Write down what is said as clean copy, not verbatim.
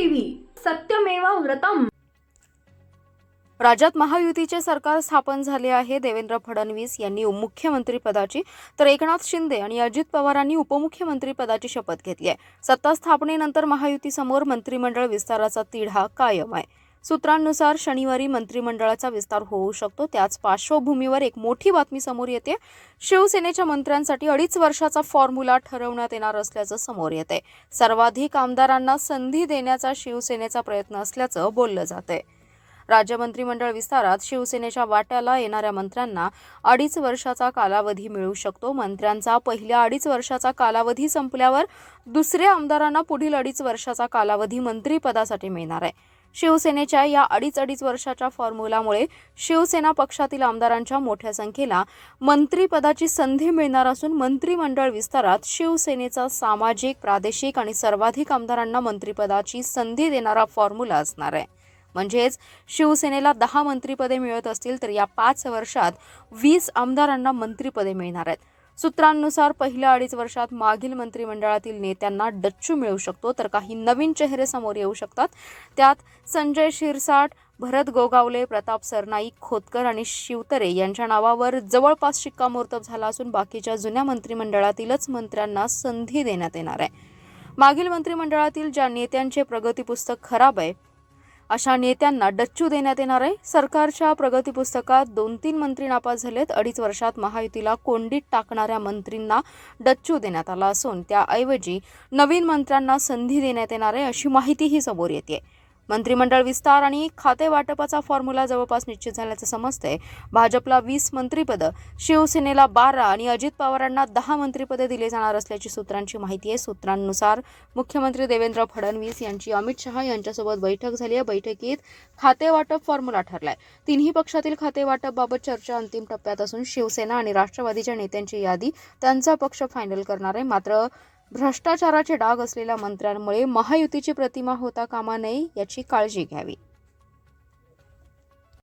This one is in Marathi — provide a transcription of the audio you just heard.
टीव्ही सत्यमेव व्रतम। राज्यात महायुतीचे सरकार स्थापन झाले आहे। देवेंद्र फडणवीस यांनी मुख्यमंत्रीपदाची तर एकनाथ शिंदे आणि अजित पवारांनी उपमुख्यमंत्रीपदाची शपथ घेतली आहे। सत्ता स्थापनेनंतर महायुतीसमोर मंत्रिमंडळ विस्ताराचा तिढा कायम आहे। सूत्रांनुसार शनिवारी मंत्रिमंडळाचा विस्तार होऊ शकतो। त्याच पार्श्वभूमीवर एक मोठी बातमी समोर येते। शिवसेनेच्या मंत्र्यांसाठी 2.5 वर्षाचा फॉर्म्युला ठरवण्यात येणार असल्याचं समोर येते। सर्वाधिक आमदारांना संधी देण्याचा शिवसेनेचा प्रयत्न असल्याचं बोललं जातंय। राज्य मंत्रिमंडळ विस्तारात शिवसेनेच्या वाट्याला येणाऱ्या मंत्र्यांना 2.5 वर्षाचा कालावधी मिळू शकतो। मंत्र्यांचा पहिल्या 2.5 वर्षाचा कालावधी संपल्यावर दुसऱ्या आमदारांना पुढील 2.5 वर्षाचा कालावधी मंत्रिपदासाठी मिळणार आहे। शिवसेनेच्या या 2.5 वर्षाच्या फॉर्म्युलामुळे शिवसेना पक्षातील आमदारांच्या मोठ्या संख्येला मंत्रिपदाची संधी मिळणार असून मंत्रिमंडळ विस्तारात शिवसेनेचा सामाजिक, प्रादेशिक आणि सर्वाधिक आमदारांना मंत्रिपदाची संधी देणारा फॉर्म्युला असणार आहे। म्हणजेच शिवसेनेला 10 मंत्रिपदे मिळत असतील तर या 5 वर्षात 20 आमदारांना मंत्रिपदे मिळणार आहेत। सूत्रांनुसार पहिल्या 2.5 वर्षात मागील मंत्रिमंडळातील नेत्यांना डच्चू मिळू शकतो तर काही नवीन चेहरे समोर येऊ शकतात। त्यात संजय शिरसाट, भरत गोगावले, प्रताप सरनाईक, खोतकर आणि शिवतरे यांच्या नावावर जवळपास शिक्कामोर्तब झाला असून बाकीच्या जुन्या मंत्रिमंडळातीलच मंत्र्यांना संधी देण्यात येणार आहे। मागील मंत्रिमंडळातील ज्या नेत्यांचे प्रगती पुस्तक खराब आहे अशा नेत्यांना डच्चू देण्यात येणार आहे। सरकारच्या प्रगती पुस्तकात 2-3 मंत्री नापास झालेत। 2.5 वर्षात महायुतीला कोंडीत टाकणाऱ्या मंत्रींना डच्चू देण्यात आला असून त्याऐवजी नवीन मंत्र्यांना संधी देण्यात येणार आहे अशी माहितीही समोर येते। मंत्रिमंडळ विस्तार आणि खाते वाटपाचा फॉर्म्युला जवळपास निश्चित झाल्याचं समजतंय। भाजपला 20 मंत्रिपदं, शिवसेनेला 12 आणि अजित पवारांना 10 मंत्रिपदे दिले जाणार असल्याची सूत्रांची माहिती आहे। सूत्रांनुसार मुख्यमंत्री देवेंद्र फडणवीस यांची अमित शहा यांच्यासोबत बैठक झाली आहे। बैठकीत खाते वाटप फॉर्म्युला ठरलाय। तिन्ही पक्षातील खाते वाटपबाबत चर्चा अंतिम टप्प्यात असून शिवसेना आणि राष्ट्रवादीच्या नेत्यांची यादी त्यांचा पक्ष फायनल करणार आहे। मात्र भ्रष्टाचाराचे डाग असलेल्या मंत्र्यांमुळे महायुतीची प्रतिमा होता कामा नये याची काळजी घ्यावी।